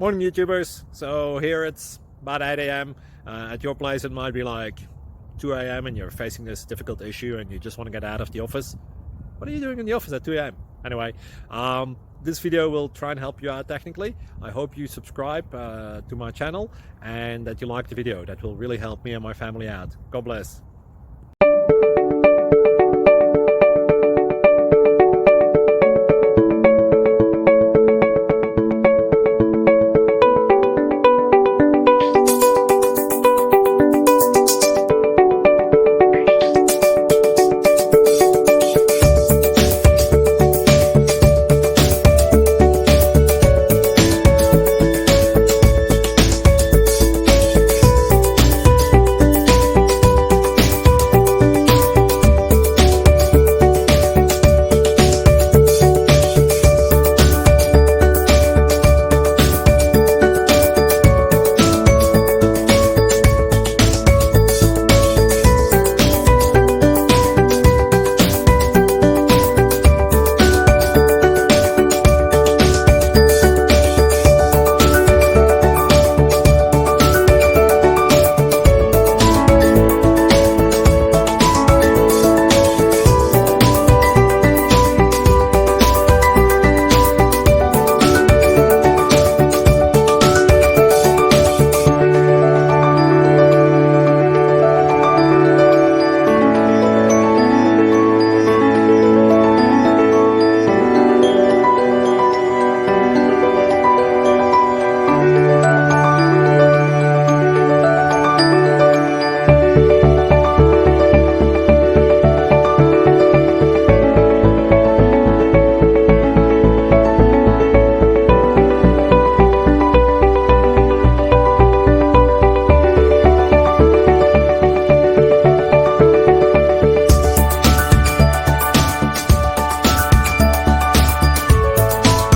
Morning YouTubers. So here it's about 8 a.m. At your place it might be like 2 a.m. and you're facing this difficult issue and you just want to get out of the office. What are you doing in the office at 2 a.m.? Anyway, this video will try and help you out technically. I hope you subscribe to my channel and that you like the video. That will really help me and my family out. God bless.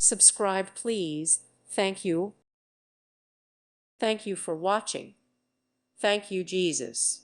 Subscribe, please. Thank you. Thank you for watching. Thank you, Jesus.